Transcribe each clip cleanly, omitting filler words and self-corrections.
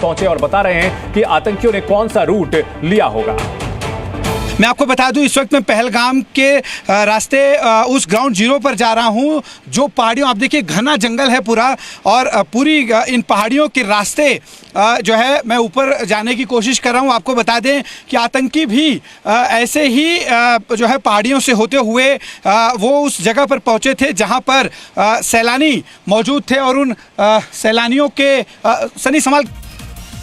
पर पहुंचे और बता रहे हैं कि आतंकियों ने कौन सा रूट लिया होगा। मैं आपको बता दूं, इस वक्त मैं पहलगाम के रास्ते उस ग्राउंड जीरो पर जा रहा हूं, जो पहाड़ियों, आप देखिए घना जंगल है पूरा, और पूरी इन पहाड़ियों के रास्ते जो है मैं ऊपर जाने की कोशिश कर रहा हूं। आपको बता दें कि आतंकी भी ऐसे ही जो है पहाड़ियों से होते हुए वो उस जगह पर पहुंचे थे जहां पर सैलानी मौजूद थे, और उन सैलानियों के सनी समाल।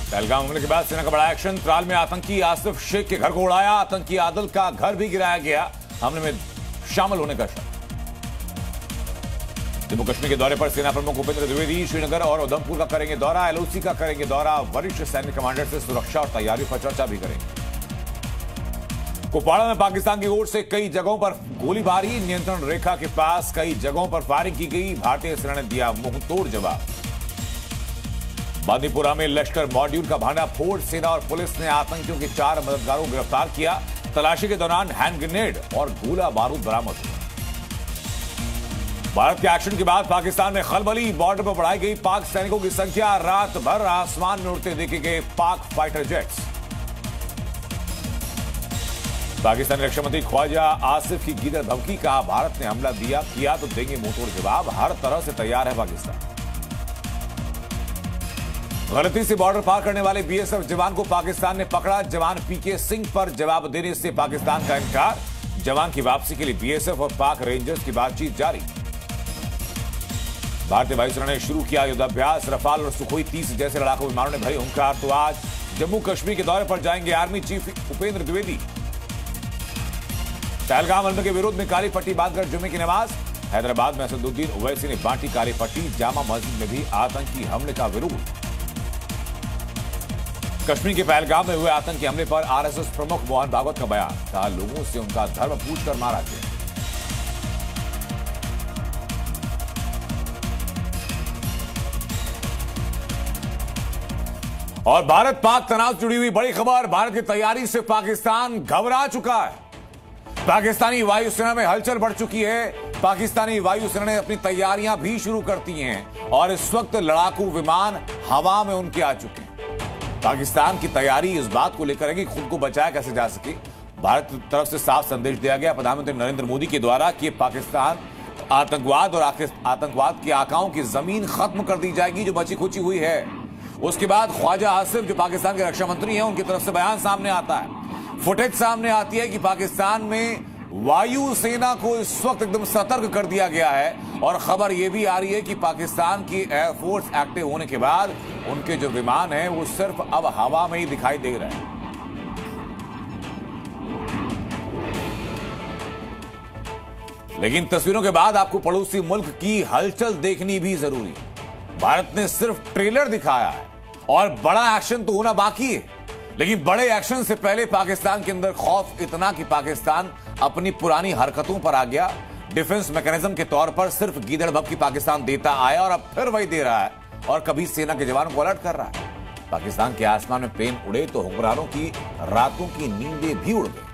पहलगाम हमले के बाद सेना का बड़ा एक्शन। त्राल में आतंकी आसिफ शेख के घर को उड़ाया, आतंकी आदिल का घर भी गिराया गया, हमले में शामिल होने का शक। जम्मू कश्मीर के दौरे पर सेना प्रमुख उपेंद्र द्विवेदी श्रीनगर और उधमपुर का करेंगे दौरा, एलओसी का करेंगे दौरा, वरिष्ठ सैन्य कमांडर से सुरक्षा और तैयारियों पर चर्चा भी करेंगे। कुपवाड़ा में पाकिस्तान की ओर से कई जगहों पर गोलीबारी, नियंत्रण रेखा के पास कई जगहों पर फायरिंग की गई, भारतीय सेना ने दिया मुंहतोड़ जवाब। बांदीपुरा में लश्कर मॉड्यूल का भांडाफोड़, सेना और पुलिस ने आतंकियों के 4 मददगारों को गिरफ्तार किया, तलाशी के दौरान हैंड ग्रेनेड और गोला बारूद बरामद हुआ। भारत के एक्शन के बाद पाकिस्तान में खलबली, बॉर्डर पर बढ़ाई गई पाक सैनिकों की संख्या, रात भर आसमान में उड़ते देखे गए पाक फाइटर जेट्स। पाकिस्तानी रक्षा मंत्री ख्वाजा आसिफ की गीदड़ धमकी, कहा भारत ने हमला किया तो देंगे मुंहतोड़ जवाब, हर तरह से तैयार है पाकिस्तान। गलती से बॉर्डर पार करने वाले बीएसएफ जवान को पाकिस्तान ने पकड़ा, जवान पीके सिंह पर जवाब देने से पाकिस्तान का इनकार, जवान की वापसी के लिए बीएसएफ और पाक रेंजर्स की बातचीत जारी। भारतीय वायुसेना ने शुरू किया युद्धाभ्यास, रफाल और सुखोई 30 जैसे लड़ाकू विमानों ने भरी हुंकार, तो आज जम्मू कश्मीर के दौरे पर जाएंगे आर्मी चीफ उपेंद्र द्विवेदी। पहलगाम हमले के विरोध में काली पट्टी बांधकर जुमे की नमाज, हैदराबाद में असदुद्दीन ओवैसी ने बांटी काली पट्टी, जामा मस्जिद में भी आतंकी हमले का विरोध। कश्मीर के पहलगाम में हुए आतंकी हमले पर आरएसएस प्रमुख मोहन भागवत का बयान, कहा लोगों से उनका धर्म पूछकर मारा गया। और भारत पाक तनाव जुड़ी हुई बड़ी खबर, भारत की तैयारी से पाकिस्तान घबरा चुका है। पाकिस्तानी वायुसेना में हलचल बढ़ चुकी है, पाकिस्तानी वायुसेना ने अपनी तैयारियां भी शुरू कर दी हैं और इस वक्त लड़ाकू विमान हवा में उनके आ चुके हैं। पाकिस्तान की तैयारी इस बात को लेकर है कि खुद को बचाया कैसे जा सके। भारत की तरफ से साफ संदेश दिया गया प्रधानमंत्री नरेंद्र मोदी के द्वारा कि पाकिस्तान आतंकवाद और आतंकवाद के आकाओं की जमीन खत्म कर दी जाएगी जो बची खुची हुई है। उसके बाद ख्वाजा आसिफ जो पाकिस्तान के रक्षा मंत्री हैं, उनकी तरफ से बयान सामने आता है, फुटेज सामने आती है कि पाकिस्तान में वायुसेना को इस वक्त एकदम सतर्क कर दिया गया है, और खबर यह भी आ रही है कि पाकिस्तान की एयरफोर्स एक्टिव होने के बाद उनके जो विमान हैं वो सिर्फ अब हवा में ही दिखाई दे रहे हैं। लेकिन तस्वीरों के बाद आपको पड़ोसी मुल्क की हलचल देखनी भी जरूरी है। भारत ने सिर्फ ट्रेलर दिखाया है और बड़ा एक्शन तो होना बाकी है, लेकिन बड़े एक्शन से पहले पाकिस्तान के अंदर खौफ इतना कि पाकिस्तान अपनी पुरानी हरकतों पर आ गया। डिफेंस मैकेनिज्म के तौर पर सिर्फ गीदड़ भभकी पाकिस्तान देता आया और अब फिर वही दे रहा है, और कभी सेना के जवानों को अलर्ट कर रहा है। पाकिस्तान के आसमान में प्लेन उड़े तो हुक्मरानों की रातों की नींदें भी उड़ गई।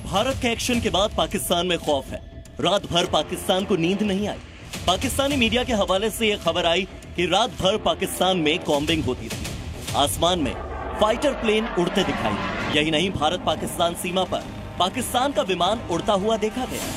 भारत के एक्शन के बाद पाकिस्तान में खौफ है। रात भर पाकिस्तान को नींद नहीं आई। पाकिस्तानी मीडिया के हवाले से यह खबर आई कि रात भर पाकिस्तान में कॉम्बिंग होती रही, आसमान में फाइटर प्लेन उड़ते दिखाई। यही नहीं, भारत पाकिस्तान सीमा पर पाकिस्तान का विमान उड़ता हुआ देखा गया।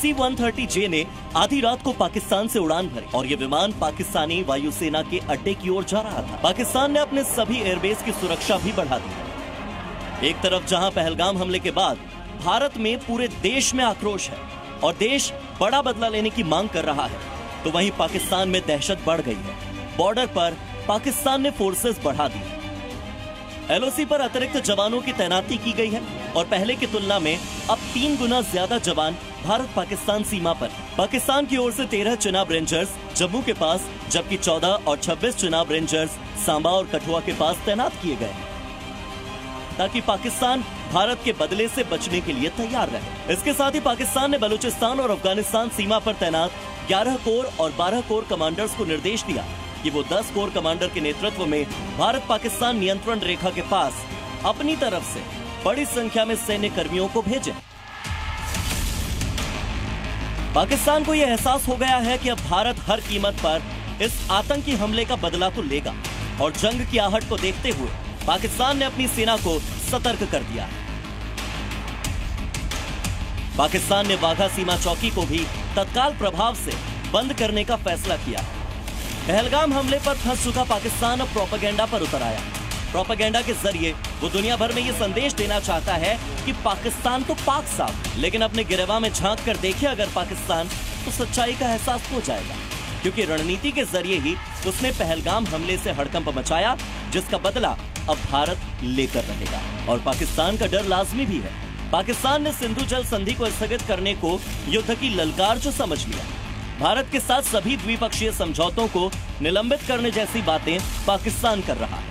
C-130J ने आधी रात को पाकिस्तान से उड़ान भरी और ये विमान पाकिस्तानी वायुसेना के अड्डे की ओर जा रहा था। पाकिस्तान ने अपने सभी एयरबेस की सुरक्षा भी बढ़ा दी। एक तरफ जहां पहलगाम हमले के बाद भारत में पूरे देश में आक्रोश है और देश बड़ा बदला लेने की मांग कर रहा है, तो वहीं पाकिस्तान में दहशत बढ़ गई है। बॉर्डर पर पाकिस्तान ने फोर्सेस बढ़ा दी। एलओसी पर अतिरिक्त जवानों की तैनाती की गई है और पहले की तुलना में अब 3 गुना ज्यादा जवान भारत पाकिस्तान सीमा पर। पाकिस्तान की ओर से 13 चुनाव रेंजर्स जम्मू के पास, जबकि 14 और 26 चुनाव रेंजर्स सांबा और कठुआ के पास तैनात किए गए हैं, ताकि पाकिस्तान भारत के बदले से बचने के लिए तैयार रहे। इसके साथ ही पाकिस्तान ने बलूचिस्तान और अफगानिस्तान सीमा पर तैनात 11 कोर और 12 कोर कमांडर्स को निर्देश दिया कि वो 10 कोर कमांडर के नेतृत्व में भारत पाकिस्तान नियंत्रण रेखा के पास अपनी तरफ से बड़ी संख्या में सैन्य कर्मियों को भेजें। पाकिस्तान को यह एहसास हो गया है कि अब भारत हर कीमत पर इस आतंकी हमले का बदला तो लेगा और जंग की आहट को देखते हुए पाकिस्तान ने अपनी सेना को सतर्क कर दिया है। पाकिस्तान ने वाघा सीमा चौकी को भी तत्काल प्रभाव से बंद करने का फैसला किया। पहलगाम हमले पर फंस चुका पाकिस्तान अब प्रोपेगेंडा पर उतर आया। प्रोपेगेंडा के जरिए वो दुनिया भर में ये संदेश देना चाहता है कि पाकिस्तान तो पाक साफ, लेकिन अपने गिरवा में झांक कर देखे अगर पाकिस्तान तो सच्चाई का एहसास हो जाएगा, क्योंकि रणनीति के जरिए ही उसने पहलगाम हमले से हड़कंप मचाया, जिसका बदला अब भारत लेकर रहेगा। और पाकिस्तान का डर लाजमी भी है। पाकिस्तान ने सिंधु जल संधि को स्थगित करने को युद्ध की ललकार जो समझ लिया। भारत के साथ सभी द्विपक्षीय समझौतों को निलंबित करने जैसी बातें पाकिस्तान कर रहा है।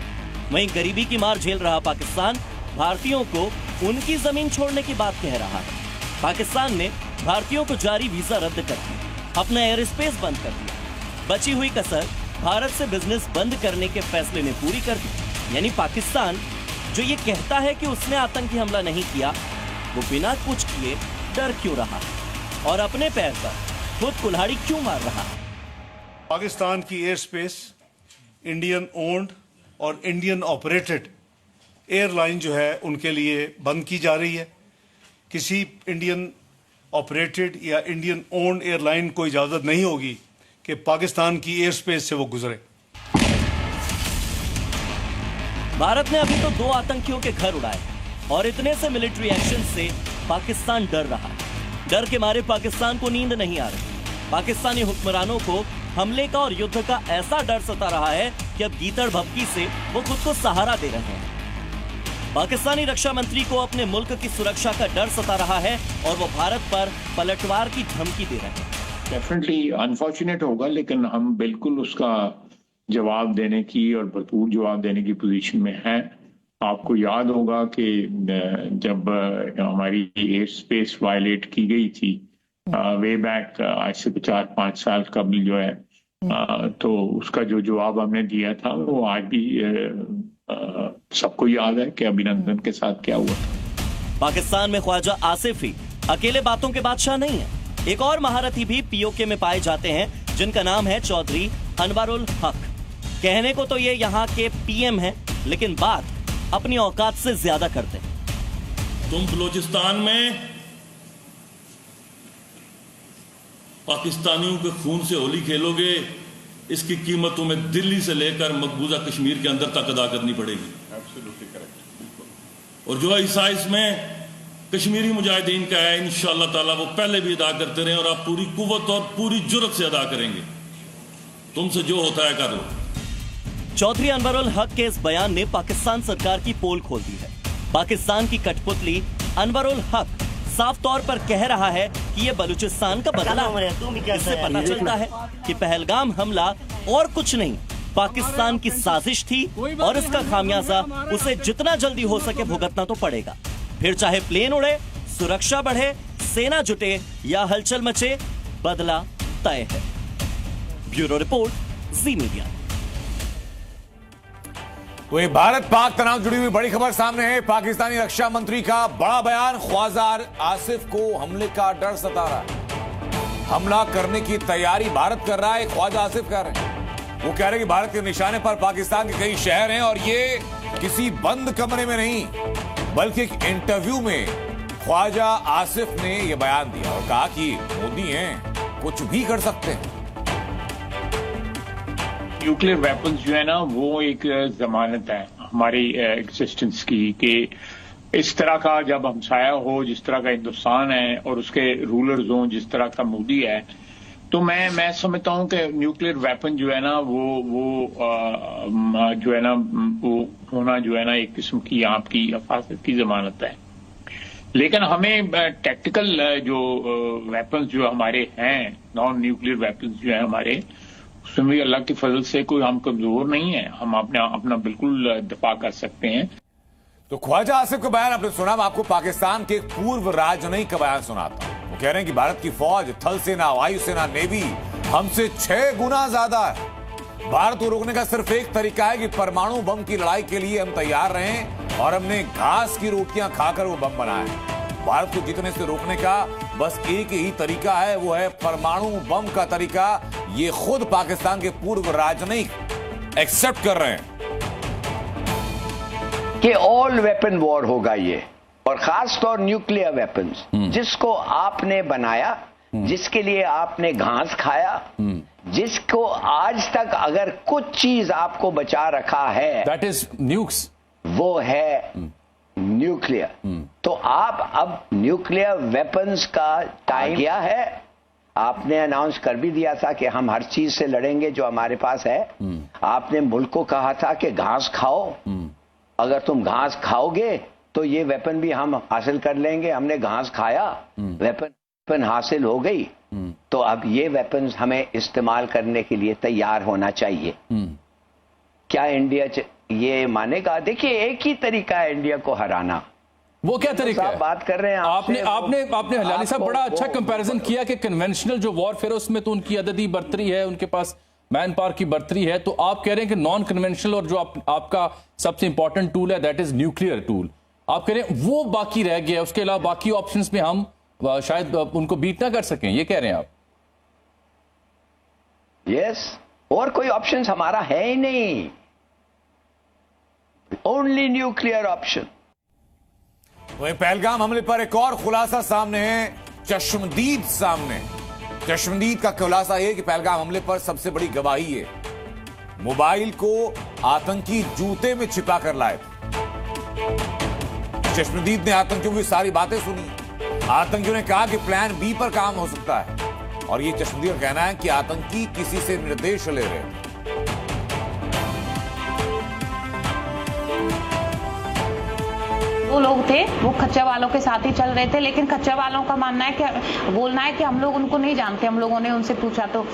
वहीं गरीबी की मार झेल रहा पाकिस्तान भारतीयों को उनकी जमीन छोड़ने की बात कह रहा है। पाकिस्तान ने भारतीयों को जारी वीजा रद्द कर दिया, अपना एयर स्पेस बंद कर दिया। बची हुई कसर भारत से बिजनेस बंद करने के फैसले ने पूरी कर दी। यानी पाकिस्तान जो ये कहता है कि उसने आतंकी हमला नहीं किया, वो बिना कुछ किए डर क्यों रहा है और अपने पैर पर खुद कुल्हाड़ी क्यों मार रहा है? पाकिस्तान की एयर स्पेस इंडियन ओन्ड और इंडियन ऑपरेटेड एयरलाइन जो है उनके लिए बंद की जा रही है। किसी इंडियन ऑपरेटेड या इंडियन ओन्ड एयरलाइन को इजाजत नहीं होगी कि पाकिस्तान की एयर स्पेस से वो गुजरे। भारत ने अभी तो 2 आतंकियों के घर उड़ाए और इतने से मिलिट्री एक्शन से पाकिस्तान डर रहा है। डर के मारे पाकिस्तान को नींद नहीं आ रही। पाकिस्तानी हुक्मरानों को हमले का और युद्ध का ऐसा डर सता रहा है कि अब गीदड़ भभकी से वो खुद को सहारा दे रहे हैं। पाकिस्तानी रक्षा मंत्री को अपने मुल्क की सुरक्षा का डर सता रहा है और वो भारत पर पलटवार की धमकी दे रहे हैं। डेफिनेटली अनफॉर्चुनेट होगा, लेकिन हम बिल्कुल उसका जवाब देने की और भरपूर जवाब देने की पोजीशन में हैं। आपको याद होगा कि जब हमारी एयर स्पेस वायलेट की गई थी वे बैक आज से 4-5 साल कबल जो है, तो उसका जो जवाब हमने दिया था वो आज भी सबको याद है कि अभिनंदन के साथ क्या हुआ था। पाकिस्तान में ख्वाजा आसिफ ही अकेले बातों के बादशाह नहीं है। एक और महारथी भी पीओके में पाए जाते हैं, जिनका नाम है चौधरी अनवरुल हक। कहने को तो ये यहाँ के पीएम हैं, लेकिन बात अपनी औकात से ज्यादा करते हैं। तुम बलूचिस्तान में पाकिस्तानियों के खून से होली खेलोगे, इसकी कीमत तुम्हें दिल्ली से लेकर मकबूजा कश्मीर के अंदर तक अदा करनी पड़ेगी। और जो हिस्सा इसमें कश्मीरी मुजाहिदीन का है, इंशाअल्लाह ताला वो पहले भी अदा करते रहे और आप पूरी कुव्वत और पूरी जुर्रत से अदा करेंगे। तुमसे जो होता है कर लो। चौधरी अनवरुल हक के इस बयान ने पाकिस्तान सरकार की पोल खोल दी है। पाकिस्तान की कठपुतली अनवरुल हक साफ तौर पर कह रहा है कि ये बलूचिस्तान का बदला है। इससे पता चलता है कि पहलगाम हमला और कुछ नहीं, पाकिस्तान की साजिश थी और इसका खामियाजा उसे जितना जल्दी हो सके भुगतना तो पड़ेगा। फिर चाहे प्लेन उड़े, सुरक्षा बढ़े, सेना जुटे या हलचल मचे, बदला तय है। ब्यूरो रिपोर्ट, जी मीडिया। वही भारत पाक तनाव जुड़ी हुई बड़ी खबर सामने है। पाकिस्तानी रक्षा मंत्री का बड़ा बयान, ख्वाजा आसिफ को हमले का डर सता रहा है। हमला करने की तैयारी भारत कर रहा है, ख्वाजा आसिफ कह रहे हैं। वो कह रहे हैं कि भारत के निशाने पर पाकिस्तान के कई शहर हैं और ये किसी बंद कमरे में नहीं, बल्कि एक इंटरव्यू में ख्वाजा आसिफ ने यह बयान दिया और कहा कि मोदी हैं, कुछ भी कर सकते हैं। न्यूक्लियर वेपन्स जो है ना, वो एक जमानत है हमारी एग्जिस्टेंस की, कि इस तरह का जब हमसाया हो, जिस तरह का हिंदुस्तान है और उसके रूलर्स हों जिस तरह का मोदी है, तो मैं समझता हूं कि न्यूक्लियर वेपन जो है ना वो जो है ना वो होना जो है ना एक किस्म की आपकी हिफाजत की जमानत है। लेकिन हमें टैक्टिकल जो वेपन्स जो हमारे हैं, नॉन न्यूक्लियर वेपन्स जो है हमारे, उसमें भी अल्लाह की फजल से कोई हम कमजोर नहीं है, हम अपना बिल्कुल दिफा कर सकते हैं। तो ख्वाजा आसिफ का बयान आपने सुना। मैं आपको पाकिस्तान के पूर्व राजनयिक का बयान सुनाता हूं। वो कह रहे हैं कि भारत की फौज, थल सेना, वायुसेना, नेवी हमसे 6 गुना ज्यादा है। भारत को रोकने का सिर्फ एक तरीका है कि परमाणु बम की लड़ाई के लिए हम तैयार रहें और हमने घास की रोटियां खाकर वो बम बनाए। भारत को जीतने से रोकने का बस एक ही तरीका है, वो है परमाणु बम का तरीका। ये खुद पाकिस्तान के पूर्व राजनयिक एक्सेप्ट कर रहे हैं कि ऑल वेपन वॉर होगा ये, और खासतौर न्यूक्लियर वेपन्स, जिसको आपने बनाया, जिसके लिए आपने घास खाया, जिसको आज तक अगर कुछ चीज आपको बचा रखा है, दैट इज न्यूक्स, वो है न्यूक्लियर। तो आप अब न्यूक्लियर वेपन्स का टाइम गया है। आपने अनाउंस कर भी दिया था कि हम हर चीज से लड़ेंगे जो हमारे पास है। आपने मुल्क को कहा था कि घास खाओ, अगर तुम घास खाओगे तो ये वेपन भी हम हासिल कर लेंगे। हमने घास खाया, वेपन हासिल हो गई, तो अब ये वेपन्स हमें इस्तेमाल करने के लिए तैयार होना चाहिए। क्या इंडिया ये मानेगा? देखिए, एक ही तरीका है इंडिया को हराना। वो क्या तरीका है? बात कर रहे हैं आपने हलाली साहब बड़ा अच्छा कंपैरिजन किया कि कन्वेंशनल जो वॉरफेयर उसमें तो उनकी अददी बर्तरी है, उनके पास मैन पावर की बर्तरी है, तो आप कह रहे हैं कि नॉन कन्वेंशनल और जो आपका सबसे इंपॉर्टेंट टूल है दैट इज न्यूक्लियर टूल, आप कह रहे हैं वो बाकी रह गया, उसके अलावा बाकी ऑप्शंस में हम शायद उनको बीट ना कर सकें, ये कह रहे हैं आप? यस, और कोई ऑप्शन हमारा है ही नहीं, ओनली न्यूक्लियर ऑप्शन। वहीं पहलगाम हमले पर एक और खुलासा सामने है, चश्मदीद सामने। चश्मदीद का खुलासा यह कि पहलगाम हमले पर सबसे बड़ी गवाही है, मोबाइल को आतंकी जूते में छिपा कर लाए थे। चश्मदीद ने आतंकियों की सारी बातें सुनी। आतंकियों ने कहा कि प्लान बी पर काम हो सकता है, और ये चश्मदीद का कहना है कि आतंकी किसी से निर्देश ले रहे हैं। वो लोग थे, वो खच्चर वालों के साथ ही चल रहे थे, लेकिन खच्चर वालों का मानना है कि बोलना है कि हम लोग उनको नहीं जानते। हम लोगों ने उनसे पूछा तो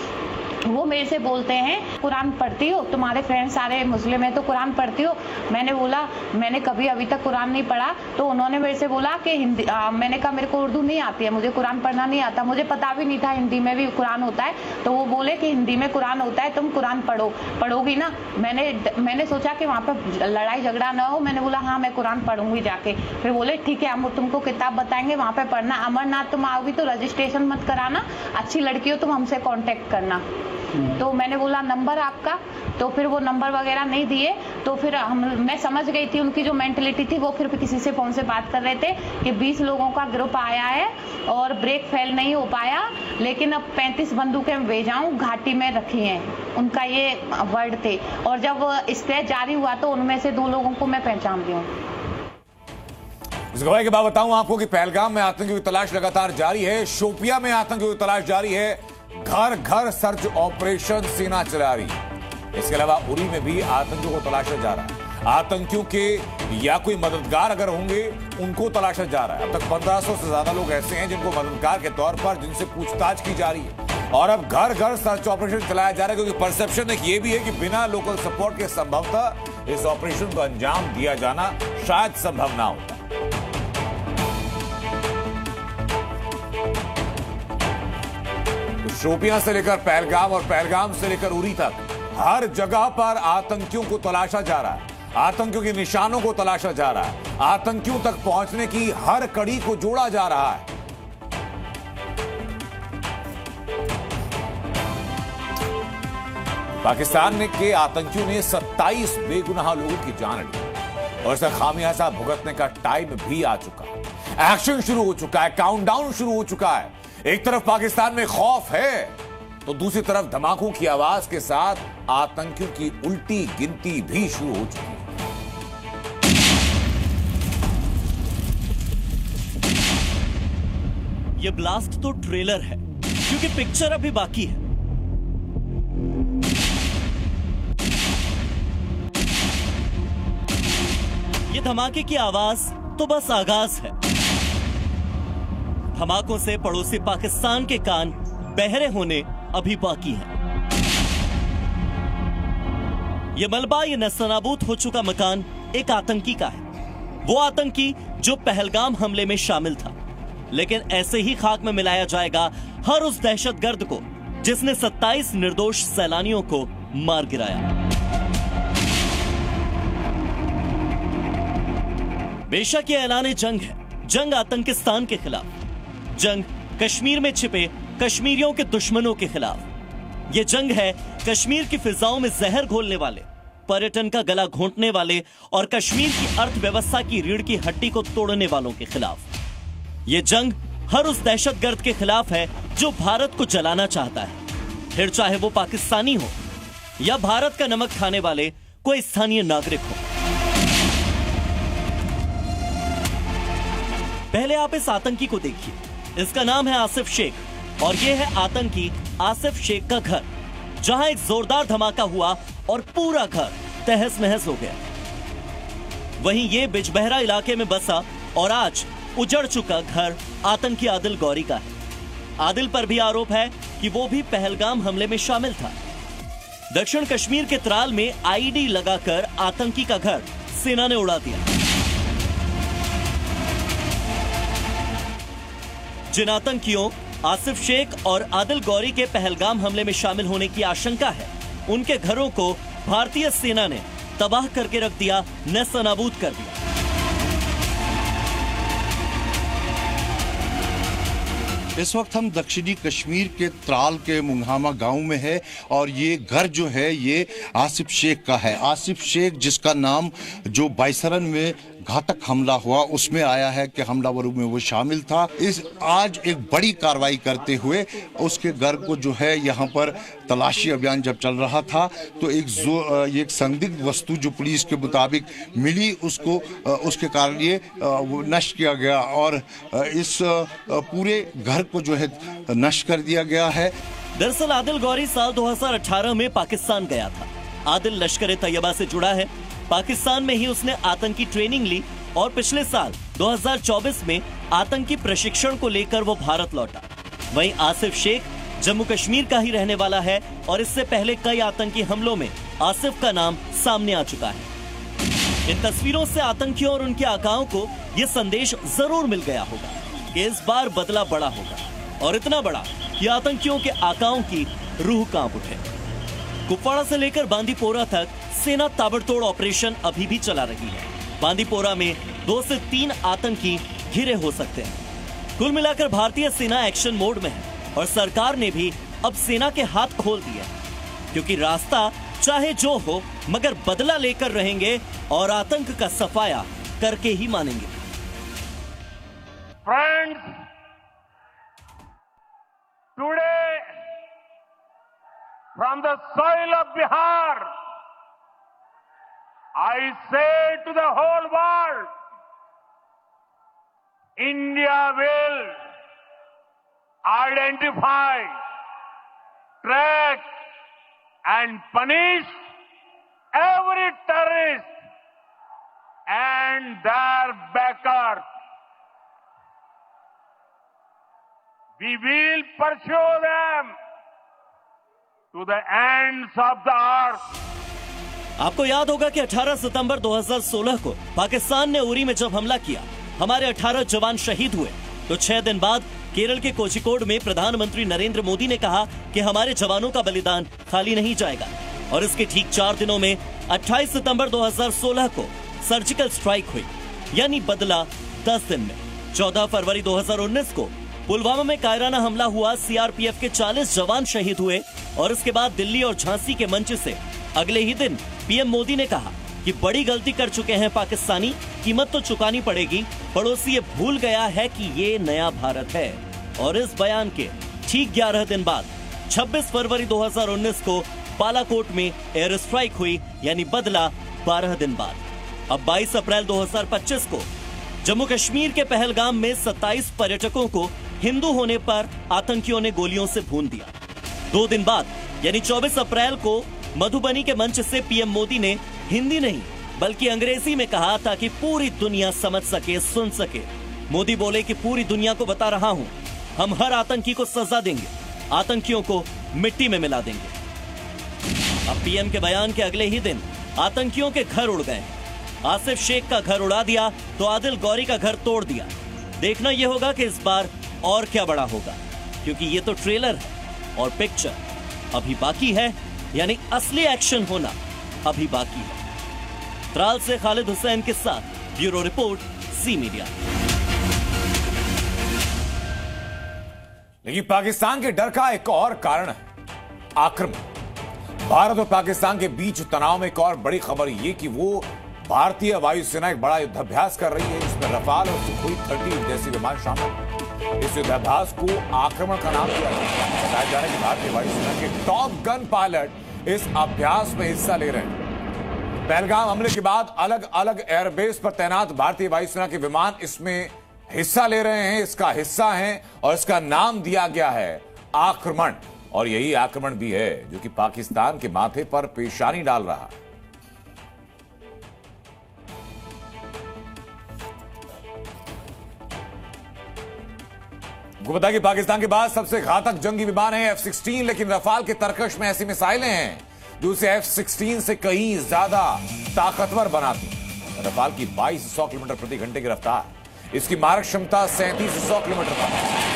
वो मेरे से बोलते हैं कुरान पढ़ती हो, तुम्हारे फ्रेंड सारे मुस्लिम हैं तो कुरान पढ़ती हो। मैंने बोला मैंने कभी अभी तक कुरान नहीं पढ़ा। तो उन्होंने मेरे से बोला कि हिंदी, मैंने कहा मेरे को उर्दू नहीं आती है, मुझे कुरान पढ़ना नहीं आता, मुझे पता भी नहीं था हिंदी में भी कुरान होता है। तो वो बोले कि हिंदी में कुरान होता है, तुम कुरान पढ़ोगी ना? मैंने सोचा कि वहाँ पर लड़ाई झगड़ा ना हो, मैंने बोला हाँ मैं कुरान पढ़ूंगी जाके। फिर बोले ठीक है, हम तुमको किताब बताएंगे, वहाँ पे पढ़ना। अमरनाथ तुम आओगी तो रजिस्ट्रेशन मत कराना, अच्छी लड़की हो तुम हमसे कॉन्टेक्ट करना। तो मैंने बोला नंबर आपका, तो फिर वो नंबर वगैरह नहीं दिए। तो फिर मैं समझ गई थी उनकी जो मेंटलिटी थी, वो फिर किसी से फोन से बात कर रहे थे कि 20 लोगों का ग्रुप आया है और ब्रेक फेल नहीं हो पाया, लेकिन अब 35 बंदूकें भेजाऊं घाटी में रखी हैं, उनका ये वर्ड थे। और जब स्टेज जारी हुआ तो उनमें से 2 लोगों को मैं पहचान ली हूँ। इस गवाही के बाद बताऊं आपको कि पहलगाम में आतंकियों की तलाश लगातार जारी है, शोपिया में आतंकियों की तलाश जारी है, घर घर सर्च ऑपरेशन सेना चला रही है। इसके अलावा उरी में भी आतंकियों को तलाशा जा रहा है। आतंकियों के या कोई मददगार अगर होंगे उनको तलाशा जा रहा है। अब तक 1500 से ज्यादा लोग ऐसे हैं जिनको मददगार के तौर पर जिनसे पूछताछ की जा रही है, और अब घर घर सर्च ऑपरेशन चलाया जा रहा है, क्योंकि परसेप्शन एक ये भी है कि बिना लोकल सपोर्ट के संभवतः इस ऑपरेशन को अंजाम दिया जाना शायद संभव ना होता। शोपियां से लेकर पहलगाम और पहलगाम से लेकर उरी तक हर जगह पर आतंकियों को तलाशा जा रहा है, आतंकियों के निशानों को तलाशा जा रहा है, आतंकियों तक पहुंचने की हर कड़ी को जोड़ा जा रहा है। पाकिस्तान के आतंकियों ने 27 बेगुनाह लोगों की जान ली, और इसका खामियाजा भुगतने का टाइम भी आ चुका है। एक्शन शुरू हो चुका है, काउंटडाउन शुरू हो चुका है। एक तरफ पाकिस्तान में खौफ है, तो दूसरी तरफ धमाकों की आवाज के साथ आतंकियों की उल्टी गिनती भी शुरू हो चुकी है। ये ब्लास्ट तो ट्रेलर है, क्योंकि पिक्चर अभी बाकी है। ये धमाके की आवाज तो बस आगाज है। धमाकों से पड़ोसी पाकिस्तान के कान बहरे होने अभी बाकी हैं। यह मलबा, यह नस्तनाबूद हो चुका मकान एक आतंकी का है। वो आतंकी जो पहलगाम हमले में शामिल था, लेकिन ऐसे ही खाक में मिलाया जाएगा हर उस दहशतगर्द को जिसने 27 निर्दोष सैलानियों को मार गिराया। बेशक ये ऐलान जंग है, जंग आतंकिस्तान के खिलाफ, जंग कश्मीर में छिपे कश्मीरियों के दुश्मनों के खिलाफ। ये जंग है कश्मीर की फिजाओं में जहर घोलने वाले, पर्यटन का गला घोंटने वाले और कश्मीर की अर्थव्यवस्था की रीढ़ की हड्डी को तोड़ने वालों के खिलाफ। ये जंग हर उस दहशतगर्द के खिलाफ है जो भारत को जलाना चाहता है, फिर चाहे वो पाकिस्तानी हो या भारत का नमक खाने वाले कोई स्थानीय नागरिक हो। पहले आप इस आतंकी को देखिए, इसका नाम है आसिफ शेख और यह है आतंकी आसिफ शेख का घर, जहां एक जोरदार धमाका हुआ और पूरा घर तहस नहस हो गया। वहीं ये बिजबहरा इलाके में बसा और आज उजड़ चुका घर आतंकी आदिल गौरी का है। आदिल पर भी आरोप है कि वो भी पहलगाम हमले में शामिल था। दक्षिण कश्मीर के त्राल में आईडी लगाकर आतंकी का घर सेना ने उड़ा दिया। जिन आतंकियों आसिफ शेख और आदिल गौरी के पहलगाम हमले में शामिल होने की आशंका है, उनके घरों को भारतीय सेना ने तबाह करके रख दिया, नेस्तनाबूद कर दिया। इस वक्त हम दक्षिणी कश्मीर के त्राल के मुंगहामा गांव में है और ये घर जो है ये आसिफ शेख का है। आसिफ शेख जिसका नाम जो बाइसरन में घातक हमला हुआ उसमें आया है कि हमलावरों में वो शामिल था। इस आज एक बड़ी कार्रवाई करते हुए उसके घर को जो है यहाँ पर तलाशी अभियान जब चल रहा था तो एक संदिग्ध वस्तु जो पुलिस के मुताबिक मिली उसको उसके कारण ये वो नष्ट किया गया और इस पूरे घर को जो है नष्ट कर दिया गया है। दरअसल आदिल गौरी साल 2018 में पाकिस्तान गया था। आदिल लश्कर-ए-तैयबा से जुड़ा है। पाकिस्तान में ही उसने आतंकी ट्रेनिंग ली और पिछले साल 2024 में आतंकी प्रशिक्षण को लेकर वो भारत लौटा। वहीं आसिफ शेख जम्मू कश्मीर का ही रहने वाला है और इससे पहले कई आतंकी हमलों में आसिफ का नाम सामने आ चुका है। इन तस्वीरों से आतंकियों और उनके आकाओं को ये संदेश जरूर मिल गया होगा कि इस बार बदला बड़ा होगा और इतना बड़ा कि आतंकियों के आकाओं की रूह कांप उठे। कुपवाड़ा से लेकर बांदीपोरा तक सेना ताबड़तोड़ ऑपरेशन अभी भी चला रही है। बांदीपोरा में 2 से 3 आतंकी घिरे हो सकते हैं। कुल मिलाकर भारतीय सेना एक्शन मोड में है और सरकार ने भी अब सेना के हाथ खोल दिए क्योंकि रास्ता चाहे जो हो मगर बदला लेकर रहेंगे और आतंक का सफाया करके ही मानेंगे। Friends, today from the soil of Bihar, I say to the whole world, India will identify, track and punish every terrorist and their backers. We will pursue them to the ends of the earth. आपको याद होगा कि 18 सितंबर 2016 को पाकिस्तान ने उरी में जब हमला किया, हमारे 18 जवान शहीद हुए। तो 6 दिन बाद केरल के कोझिकोड में प्रधानमंत्री नरेंद्र मोदी ने कहा कि हमारे जवानों का बलिदान खाली नहीं जाएगा। और इसके ठीक 4 दिनों में 28 सितंबर 2016 को सर्जिकल स्ट्राइक हुई, यानी बदला 10 दिन में। 14 फरवरी 2019 को पुलवामा में कायराना हमला हुआ, सीआरपीएफ के 40 जवान शहीद हुए। और इसके बाद दिल्ली और झांसी के मंच से अगले ही दिन पीएम मोदी ने कहा कि बड़ी गलती कर चुके हैं पाकिस्तानी, कीमत तो चुकानी पड़ेगी। पड़ोसी ये भूल गया है कि ये नया भारत है। और इस बयान के ठीक 11 दिन बाद 26 फरवरी 2019 को बालाकोट में एयर स्ट्राइक हुई, यानी बदला 12 दिन बाद। अब 22 अप्रैल 2025 को जम्मू कश्मीर के पहलगाम में 27 पर्यटकों को हिंदू होने पर आतंकियों ने गोलियों से भून दिया। 2 दिन बाद यानी 24 अप्रैल को मधुबनी के मंच से पीएम मोदी ने हिंदी नहीं बल्कि अंग्रेजी में कहा ताकि पूरी दुनिया समझ सके, सुन सके। मोदी बोले कि पूरी दुनिया को बता रहा हूं, हम हर आतंकी को सजा देंगे, आतंकियों को मिट्टी में मिला देंगे। अब पीएम के बयान के अगले ही दिन आतंकियों के घर उड़ गए। आसिफ शेख का घर उड़ा दिया तो आदिल गौरी का घर तोड़ दिया। देखना यह होगा कि इस बार और क्या बड़ा होगा, क्योंकि ये तो ट्रेलर है और पिक्चर अभी बाकी है यानी असली एक्शन होना अभी बाकी है। त्राल से खालिद हुसैन के साथ ब्यूरो रिपोर्ट, जी मीडिया। लेकिन पाकिस्तान के डर का एक और कारण है आक्रमण। भारत और पाकिस्तान के बीच तनाव में एक और बड़ी खबर ये कि वो भारतीय वायुसेना एक बड़ा युद्धाभ्यास कर रही है, जिसमें रफाल और सुखोई 30 जैसे विमान शामिल। इस युद्धाभ्यास को आक्रमण का नाम दिया बताया जा रहा है कि भारतीय वायुसेना के टॉप गन पायलट इस अभ्यास में हिस्सा ले रहे हैं। पहलगाम हमले के बाद अलग अलग एयरबेस पर तैनात भारतीय वायुसेना के विमान इसमें हिस्सा ले रहे हैं, इसका हिस्सा हैं और इसका नाम दिया गया है आक्रमण। और यही आक्रमण भी है जो कि पाकिस्तान के माथे पर पेशानी डाल रहा है। बता कि पाकिस्तान के बाद सबसे घातक जंगी विमान है F-16, लेकिन रफाल के तरकश में ऐसी मिसाइलें हैं जो उसे F-16 से कहीं ज्यादा ताकतवर बनाती हैं। रफाल की 2200 किलोमीटर प्रति घंटे की रफ्तार, इसकी मारक क्षमता 3700 किलोमीटर पर,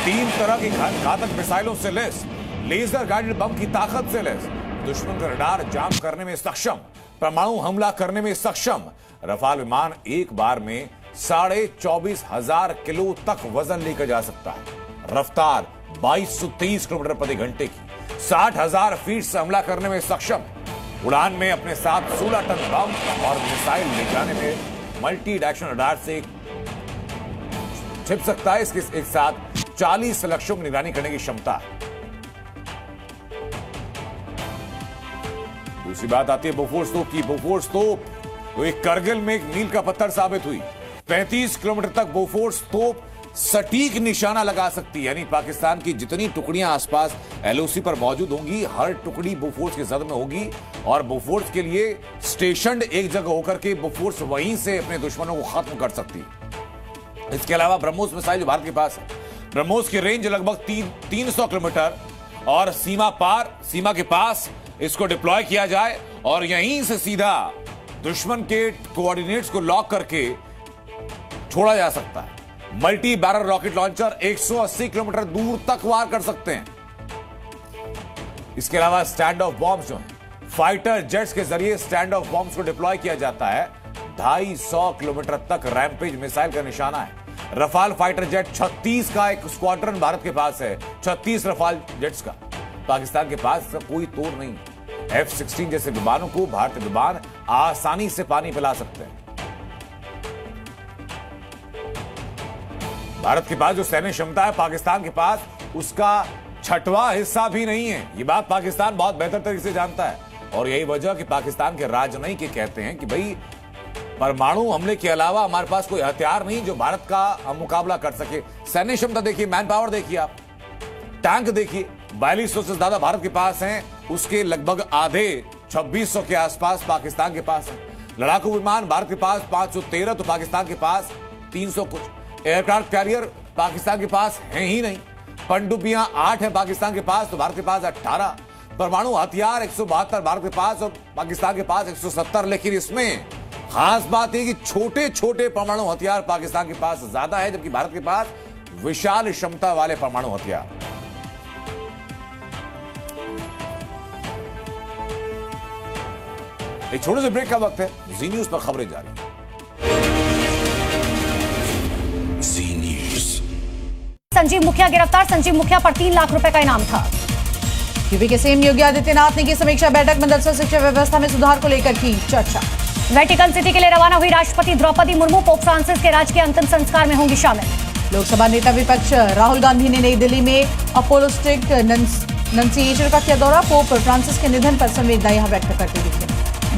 3 तरह की घातक मिसाइलों से लैस, लेजर गाइडेड बम की ताकत से लैस, दुश्मन का रडार जाम करने में सक्षम, परमाणु हमला करने में सक्षम। रफाल विमान एक बार में 24,500 किलो तक वजन लेकर जा सकता है। रफ्तार 2223 किलोमीटर प्रति घंटे की, 60,000 फीट से हमला करने में सक्षम। उड़ान में अपने साथ 16 टन बम और मिसाइल ले जाने में मल्टी डायरेक्शन रडार से छिप सकता है। इसके एक साथ 40 लक्ष्यों की निगरानी करने की क्षमता है। दूसरी बात आती है बोफोर्स तोप की। बोफोर्स तोप तो एक करगिल में एक मील का पत्थर साबित हुई। 35 किलोमीटर तक बोफोर्स तोप सटीक निशाना लगा सकती है, यानी पाकिस्तान की जितनी टुकड़ियां आसपास एलओसी पर मौजूद होंगी, हर टुकड़ी बोफोर्स के जद में होगी और बोफोर्स के लिए स्टेशन एक जगह होकर के बोफोर्स वहीं से अपने दुश्मनों को खत्म कर सकती है। इसके अलावा ब्रह्मोस मिसाइल जो भारत के पास है, ब्रह्मोस की रेंज लगभग 300 किलोमीटर और सीमा के पास इसको डिप्लॉय किया जाए और यहीं से सीधा दुश्मन के कोऑर्डिनेट्स को लॉक करके छोड़ा जा सकता है। Multi barrel rocket launcher 180 kilometre दूर तक वार कर सकते हैं। इसके अलावा स्टैंड ऑफ बॉम्ब्स जो हैं, फाइटर जेट्स के जरिए स्टैंड ऑफ बॉम्ब्स को डिप्लॉय किया जाता है। 250 किलोमीटर तक रैम्पेज मिसाइल का निशाना है। रफाल फाइटर जेट 36 का एक स्क्वाड्रन भारत के पास है, 36 रफाल जेट्स का। पाकिस्तान के पास इसका कोई तोड़ नहीं। F-16 जैसे विमानों को भारतीय विमान आसानी से पानी पिला सकते हैं। भारत के पास जो सैन्य क्षमता है, पाकिस्तान के पास उसका 6वां हिस्सा भी नहीं है। ये बात पाकिस्तान बहुत बेहतर तरीके से जानता है और यही वजह कि पाकिस्तान के राजनयिक कहते हैं कि भाई परमाणु हमले के अलावा हमारे पास कोई हथियार नहीं जो भारत का मुकाबला कर सके। सैन्य क्षमता देखिए, मैन पावर देखिए, आप टैंक देखिए, 4200 से ज्यादा भारत के पास हैं, उसके लगभग आधे 2600 के आसपास पाकिस्तान के पास है। लड़ाकू विमान भारत के पास 513 तो पाकिस्तान के पास 300 कुछ। एयरक्राफ्ट कैरियर पाकिस्तान के पास है ही नहीं। पनडुब्बियां 8 है पाकिस्तान के पास तो भारत के पास 18। परमाणु हथियार 172 भारत के पास और पाकिस्तान के पास 170। लेकिन इसमें खास बात है कि छोटे छोटे परमाणु हथियार पाकिस्तान के पास ज्यादा है, जबकि भारत के पास विशाल क्षमता वाले परमाणु हथियार। एक छोटे से ब्रेक का वक्त है। जी न्यूज पर खबरें जारी। जी न्यूज। संजीव मुखिया गिरफ्तार। संजीव मुखिया पर 3 लाख रुपए का इनाम था। यूपी के सीएम योगी आदित्यनाथ ने की समीक्षा बैठक, मदरसा शिक्षा व्यवस्था में सुधार को लेकर की चर्चा। वेटिकन सिटी के लिए रवाना हुई राष्ट्रपति द्रौपदी मुर्मू। पोप फ्रांसिस के राजकीय अंतिम संस्कार में होंगी शामिल। लोकसभा नेता विपक्ष राहुल गांधी ने नई दिल्ली में अपोलोस्टिक नंसिएशन का किया दौरा। पोप फ्रांसिस के निधन पर संवेदना यहां व्यक्त करते दिखे।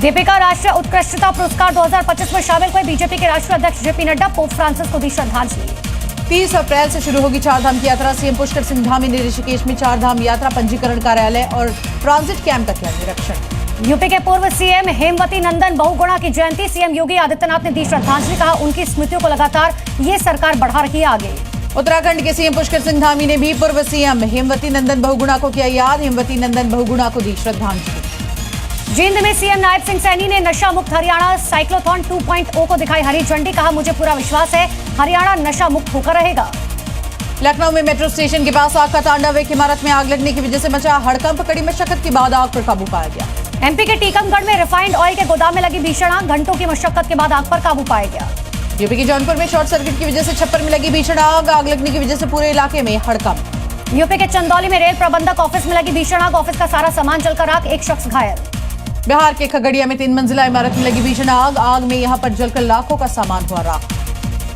दीपिका राष्ट्रीय उत्कृष्टता पुरस्कार 2025 में शामिल हुए। बीजेपी के राष्ट्रीय अध्यक्ष जेपी नड्डा पोप फ्रांसिस को दी श्रद्धांजलि। 30 अप्रैल से शुरू होगी चारधाम की यात्रा। सीएम पुष्कर सिंह धामी ने ऋषिकेश में चारधाम यात्रा पंजीकरण कार्यालय और ट्रांजिट कैंप का किया निरीक्षण। यूपी के पूर्व सीएम हेमवती नंदन बहुगुणा की जयंती। सीएम योगी आदित्यनाथ ने दी श्रद्धांजलि। कहा उनकी स्मृतियों को लगातार ये सरकार बढ़ा रही है आगे। उत्तराखंड के सीएम पुष्कर सिंह धामी ने भी पूर्व सीएम हेमवती नंदन बहुगुणा को किया याद। हेमवती नंदन बहुगुणा को दी श्रद्धांजलि। जींद में सीएम नायब सिंह सैनी ने नशा मुक्त हरियाणा साइक्लोथॉन 2.0 को दिखाई हरी झंडी। कहा मुझे पूरा विश्वास है हरियाणा नशा मुक्त होकर रहेगा। लखनऊ में मेट्रो स्टेशन के पास आग का तांडव। एक इमारत में आग लगने की वजह से मचा हड़कंप। कड़ी मशक्कत के बाद आग पर काबू पाया गया। एमपी के टीकमगढ़ में रिफाइंड ऑयल के गोदाम में लगी भीषण आग। घंटों की मशक्कत के बाद आग पर काबू पाया गया। यूपी के जौनपुर में शॉर्ट सर्किट की वजह से छप्पर में लगी भीषण आग। आग लगने की वजह से पूरे इलाके में हड़कंप। यूपी के चंदौली में रेल प्रबंधक ऑफिस में लगी भीषण आग। ऑफिस का सारा सामान जलकर आग, एक शख्स घायल। बिहार के खगड़िया में 3 मंजिला इमारत में लगी भीषण आग। आग में यहां पर जलकर लाखों का सामान हुआ राख।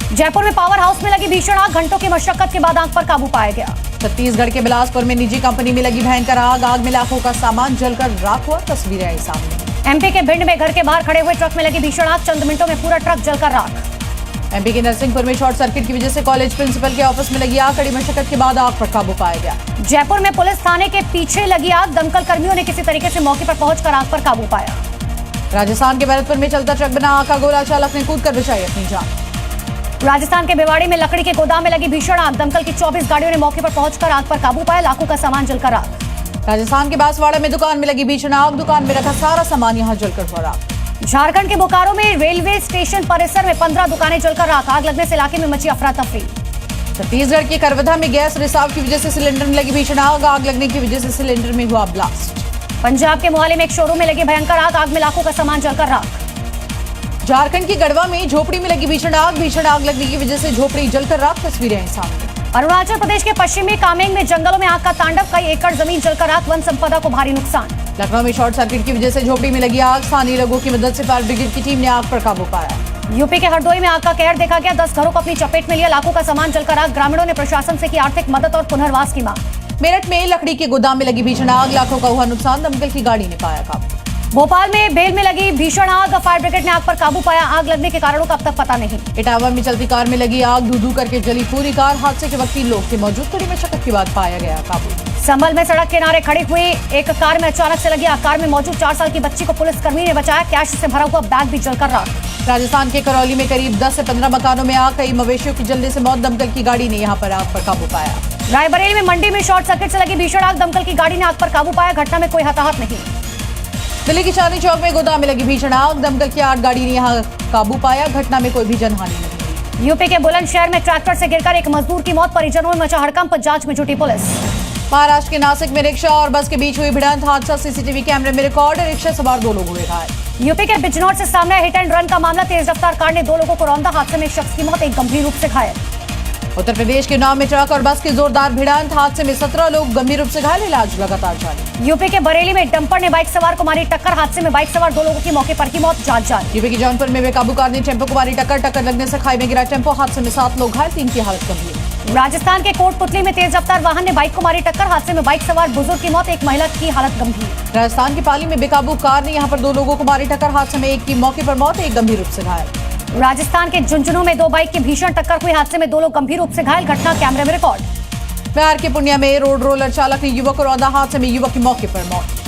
जयपुर में पावर हाउस में लगी भीषण आग। घंटों की मशक्कत के बाद आग पर काबू पाया गया। छत्तीसगढ़ के बिलासपुर में निजी कंपनी में लगी भयंकर आग। आग में लाखों का सामान जलकर राख हुआ। तस्वीरें आई सामने। एमपी के भिंड में घर के बाहर खड़े हुए ट्रक में लगी भीषण आग। चंद मिनटों में पूरा ट्रक जलकर राख। एमपी के नरसिंहपुर में शॉर्ट सर्किट की वजह से कॉलेज प्रिंसिपल के ऑफिस में लगी आग। कड़ी मशक्कत के बाद आग पर काबू पाया गया। जयपुर में पुलिस थाने के पीछे लगी आग। दमकल कर्मियों ने किसी तरीके से मौके पर पहुंचकर आग पर काबू पाया। राजस्थान के भरतपुर में चलता ट्रक बना आग का गोला। चालक ने कूदकर बचाई अपनी जान। राजस्थान के भिवाड़ी में लकड़ी के गोदाम में लगी भीषण आग। दमकल की 24 गाड़ियों ने मौके पर पहुंचकर आग पर काबू पाया। लाखों का सामान जलकर आग। राजस्थान के बांसवाड़ा में दुकान में लगी भीषण आग। दुकान में रखा सारा सामान यहां जलकर हुआ राख। झारखंड के बोकारो में रेलवे स्टेशन परिसर में 15 दुकानें जलकर राख। आग लगने से इलाके में मची अफरा तफरी। छत्तीसगढ़ के करवधा में गैस रिसाव की वजह से सिलेंडर में लगी भीषण आग। आग लगने की वजह से सिलेंडर में हुआ ब्लास्ट। पंजाब के मोहाली में एक शोरूम में लगी भयंकर आग। आग में लाखों का सामान जलकर राख। झारखंड की गढ़वा में झोपड़ी में लगी भीषण आग। भीषण आग लगने की वजह से झोपड़ी जलकर राख। तस्वीरें हैं सामने। अरुणाचल प्रदेश के पश्चिमी कामेंग में जंगलों में आग का तांडव। कई एकड़ जमीन जलकर राख। वन संपदा को भारी नुकसान। लखनऊ में शॉर्ट सर्किट की वजह से झोपड़ी में लगी आग। स्थानीय लोगों की मदद से फायर ब्रिगेड की टीम ने आग पर काबू पाया। यूपी के हरदोई में आग का कहर देखा गया। 10 घरों को अपनी चपेट में लिया। लाखों का सामान जलकर आग। ग्रामीणों ने प्रशासन से की आर्थिक मदद और पुनर्वास की मांग। मेरठ में लकड़ी के गोदाम में लगी भीषण आग। लाखों का हुआ नुकसान। दमकल की गाड़ी ने पाया काबू। भोपाल में बेल में लगी भीषण आग। फायर ब्रिगेड ने आग पर काबू पाया। आग लगने के कारणों का अब तक पता नहीं। इटावा में चलती कार में लगी आग। धू धू करके जली पूरी कार। हादसे के वक्त 3 लोग थे मौजूद। कड़ी मशक्कत के बाद पाया गया काबू। संभल में सड़क किनारे खड़ी हुई एक कार में अचानक से लगी आग। कार में मौजूद 4 साल की बच्ची को पुलिसकर्मी ने बचाया। कैश से भरा हुआ बैग भी जलकर राख। राजस्थान के करौली में करीब 10 से 15 मकानों में आग। कई मवेशियों की जलने से मौत। दमकल की गाड़ी ने यहां पर आग पर काबू पाया। रायबरेली में मंडी में शॉर्ट सर्किट से लगी भीषण आग। दमकल की गाड़ी ने आग पर काबू पाया। घटना में कोई हताहत नहीं। दिल्ली की चांदनी चौक में गोदाम में लगी भीषण आग। दमकल की 8 गाड़ी ने यहां काबू पाया। घटना में कोई भी जनहानि नहीं। यूपी के बुलंदशहर में ट्रैक्टर से गिरकर एक मजदूर की मौत। परिजनों में मचा हड़कंप। जांच में जुटी पुलिस। महाराष्ट्र के नासिक में रिक्शा और बस के बीच हुई भिड़ंत। हादसा सीसीटीवी कैमरे में रिकॉर्ड। रिक्शा सवार 2 लोग हुए घायल। यूपी के बिजनौर से सामने आया हिट एंड रन का मामला। तेज रफ्तार कार ने 2 लोगों को रौंदा। हादसे में एक शख्स की मौत, एक गंभीर रूप से घायल। उत्तर प्रदेश के उन्नाव में ट्रक और बस की जोरदार भिड़ंत। हादसे में 17 लोग गंभीर रूप से घायल। इलाज लगातार जारी। यूपी के बरेली में डंपर ने बाइक सवार को मारी टक्कर। हादसे में बाइक सवार 2 लोगों की मौके पर की मौत। जांच जारी। यूपी के जौनपुर में बेकाबू कार ने टेम्पो को मारी टक्कर। टक्कर लगने से खाई में गिरा टेम्पो। हादसे में 7 लोग घायल, 3 की हालत गंभीर। राजस्थान के कोटपुतली में तेज रफ्तार वाहन ने बाइक को मारी टक्कर। हादसे में बाइक सवार बुजुर्ग की मौत, एक महिला की हालत गंभीर। राजस्थान की पाली में बेकाबू कार ने यहां पर 2 लोगों को मारी टक्कर। हादसे में एक की मौके पर मौत, एक गंभीर रूप से घायल। राजस्थान के झुंझुनू में 2 बाइक की भीषण टक्कर हुई। हादसे में 2 लोग गंभीर रूप से घायल। घटना कैमरे में रिकॉर्ड। बिहार के पूर्णिया में रोड रोलर चालक ने युवक को रौंदा। हादसे में युवक की मौके पर मौत।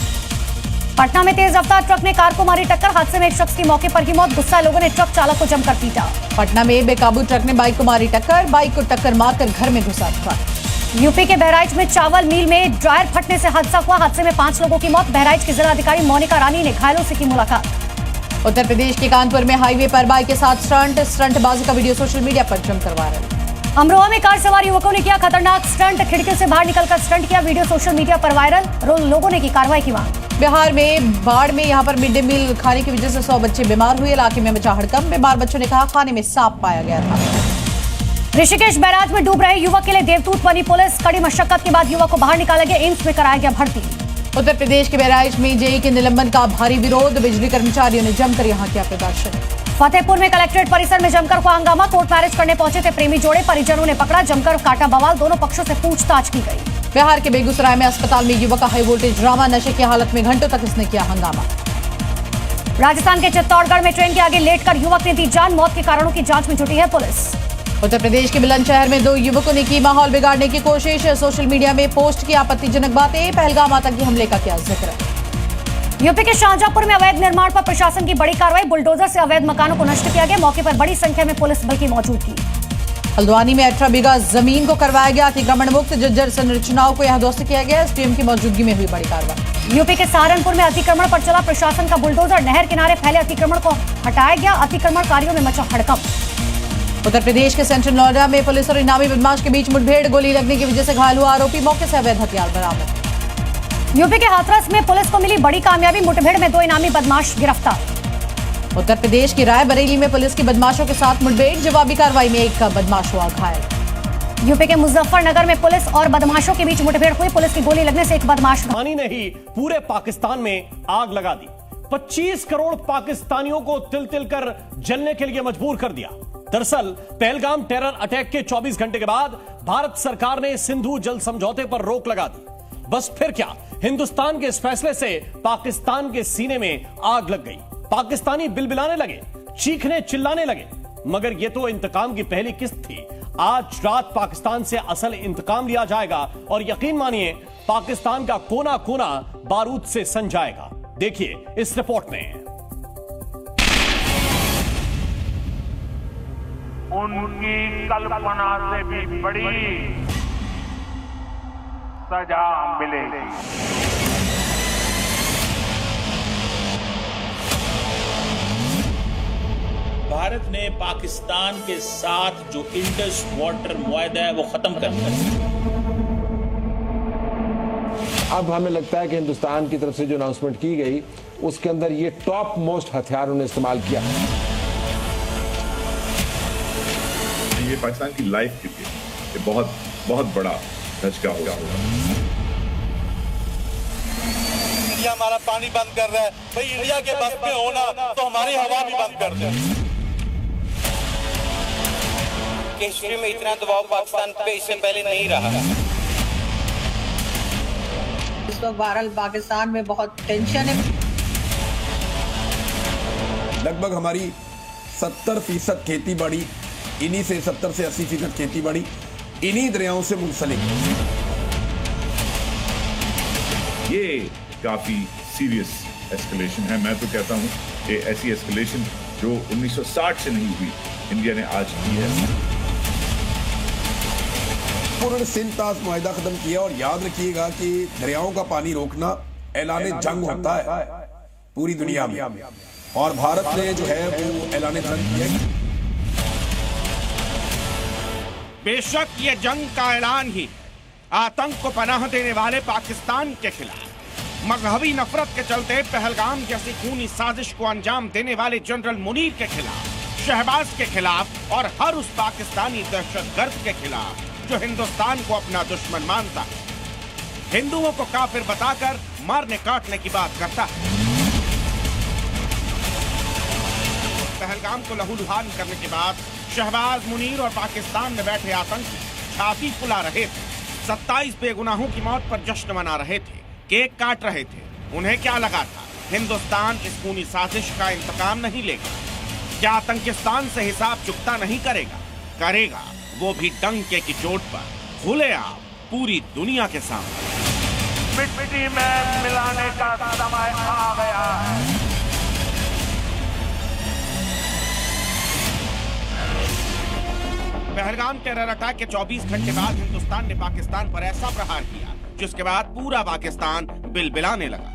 पटना में तेज रफ्तार ट्रक ने कार को मारी टक्कर। हादसे में एक शख्स की मौके पर ही मौत। गुस्सा लोगों ने ट्रक चालक को जमकर पीटा। पटना में बेकाबू ट्रक ने बाइक को मारी टक्कर। बाइक को टक्कर मारकर घर में घुसा ट्रक। यूपी के बहराइच में चावल मिल में ड्रायर फटने से हादसा हुआ। हादसे में 5 लोगों की मौत। बहराइच की जिलाधिकारी मोनिका रानी ने घायलों से की मुलाकात। उत्तर प्रदेश के कानपुर में हाईवे पर बाइक के साथ स्टंटबाजी का वीडियो सोशल मीडिया पर जमकर वायरल। अमरोहा में कार सवार युवकों ने किया खतरनाक स्टंट। खिड़की से बाहर निकलकर स्टंट किया। वीडियो सोशल मीडिया पर वायरल। लोगों ने की कार्रवाई की मांग। बिहार में बाढ़ में यहां पर मिड डे मील खाने की वजह से 100 बच्चे बीमार हुए। इलाके में मचा हड़कंप। बीमार बच्चों ने कहा खाने में सांप पाया गया था। ऋषिकेश बैराज में डूब रहे युवक के लिए देवदूत बनी पुलिस। कड़ी मशक्कत के बाद युवक को बाहर निकाला गया। एम्स में कराया गया भर्ती। उत्तर प्रदेश के बहराइच में जेई के निलंबन का भारी विरोध। बिजली कर्मचारियों ने जमकर यहां किया प्रदर्शन। फतेहपुर में कलेक्ट्रेट परिसर में जमकर हुआ हंगामा। कोर्ट मैरिज करने पहुंचे थे प्रेमी जोड़े। परिजनों ने पकड़ा, जमकर काटा बवाल। दोनों पक्षों से पूछताछ की गई। बिहार के बेगूसराय में अस्पताल में युवक का हाई वोल्टेज ड्रामा। नशे की हालत में घंटों तक इसने किया हंगामा। राजस्थान के चित्तौड़गढ़ में ट्रेन के आगे लेटकर युवक ने दी जान। मौत के कारणों की जांच में जुटी है पुलिस। उत्तर प्रदेश के बुलंदशहर में 2 युवकों ने की माहौल बिगाड़ने की कोशिश। सोशल मीडिया में पोस्ट की आपत्तिजनक बातें। पहलगाम आतंकी हमले का किया जिक्र। यूपी के शाहजहांपुर में अवैध निर्माण पर प्रशासन की बड़ी कार्रवाई। बुलडोजर से अवैध मकानों को नष्ट किया गया। मौके पर बड़ी संख्या में पुलिस बल की मौजूदगी। हल्द्वानी में 18 बीघा जमीन को करवाया गया अतिक्रमण मुक्त। जर्जर संरचनाओं को यहां ध्वस्त किया गया। एसडीएम की मौजूदगी में हुई बड़ी कार्रवाई। यूपी के सहारनपुर में अतिक्रमण पर चला प्रशासन का बुलडोजर। नहर किनारे फैले अतिक्रमण को हटाया गया। अतिक्रमणकारियों में मचा हड़कंप। उत्तर प्रदेश के सेंट्रल नोएडा में पुलिस और इनामी बदमाश के बीच मुठभेड़, गोली लगने की वजह से घायल हुआ आरोपी, मौके से अवैध हथियार बरामद। यूपी के हाथरस में पुलिस को मिली बड़ी कामयाबी, मुठभेड़ में 2 इनामी बदमाश गिरफ्तार। उत्तर प्रदेश की रायबरेली में पुलिस की बदमाशों के साथ मुठभेड़, जवाबी कार्रवाई में एक बदमाश हुआ घायल। यूपी के मुजफ्फरनगर में पुलिस और बदमाशों के बीच मुठभेड़ हुई, पुलिस की गोली लगने से एक बदमाश पानी ने ही पूरे पाकिस्तान में आग लगा दी। 25 करोड़ पाकिस्तानियों को तिल तिल कर जलने के लिए मजबूर कर दिया। दरअसल पहलगाम टेरर अटैक के 24 घंटे के बाद भारत सरकार ने सिंधु जल समझौते पर रोक लगा दी। बस फिर क्या, हिंदुस्तान के इस फैसले से पाकिस्तान के सीने में आग लग गई। पाकिस्तानी बिलबिलाने लगे, चीखने चिल्लाने लगे। मगर यह तो इंतकाम की पहली किस्त थी। आज रात पाकिस्तान से असल इंतकाम लिया जाएगा और यकीन मानिए पाकिस्तान का कोना कोना बारूद से सन जाएगा। देखिए इस रिपोर्ट में। उनकी कल्पना से भी बड़ी सजा मिलेगी। भारत ने पाकिस्तान के साथ जो इंडस वाटर मुआहदा है वो खत्म कर दिया। अब हमें लगता है कि हिंदुस्तान की तरफ से जो अनाउंसमेंट की गई उसके अंदर ये टॉप मोस्ट हथियार उन्होंने इस्तेमाल किया। ये पाकिस्तान की लाइफ के लिए ये बहुत बहुत बड़ा धचका होगा। इंडिया हमारा पानी बंद कर रहा है, भाई इंडिया के बस में होना तो हमारी हवा भी बंद कर दे। हिस्ट्री में इतना दबाव पाकिस्तान पे इससे पहले नहीं रहा। इस वक्त बहरहाल पाकिस्तान में बहुत टेंशन है। लगभग हमारी 70% खेती बाड़ी इन्हीं से 70 से 80% खेती बाड़ी इन्हीं दरियाओं से मुंसलिक। ये काफी सीरियस एस्केलेशन है। मैं तो कहता हूं कि ऐसी एस्केलेशन जो 1960 से नहीं हुई, इंडिया ने आज की है। उन्होंने सिंध ताज मुआहदा खत्म किया और याद रखिएगा कि दरियाओं का पानी रोकना ऐलान जंग होता है पूरी दुनिया में, और भारत ने जो है वो ऐलान जंग किया। बेशक ये जंग का ऐलान ही आतंक को पनाह देने वाले पाकिस्तान के खिलाफ, मजहबी नफरत के चलते पहलगाम जैसी खूनी साजिश को अंजाम देने वाले जनरल मुनीर के खिलाफ, शहबाज के खिलाफ और हर उस पाकिस्तानी दहशतगर्द के खिलाफ जो हिंदुस्तान को अपना दुश्मन मानता है, हिंदुओं को काफिर बताकर मारने काटने की बात करता है। पहलगाम को लहूलुहान करने के बाद शहबाज, मुनीर और पाकिस्तान में बैठे आतंकी छाती फुला रहे थे, 27 बेगुनाहों की मौत पर जश्न मना रहे थे, केक काट रहे थे। उन्हें क्या लगा था हिंदुस्तान इस खूनी साजिश का इंतकाम नहीं लेगा? क्या आतंकिस्तान से हिसाब चुकता नहीं करेगा? करेगा, वो भी डंके की चोट पर, खुलेआम पूरी दुनिया के सामने। मिट्टी में मिलाने का समय आ गया है। पहलगाम टेरर अटैक के 24 घंटे बाद हिंदुस्तान ने पाकिस्तान पर ऐसा प्रहार किया जिसके बाद पूरा पाकिस्तान बिलबिलाने लगा,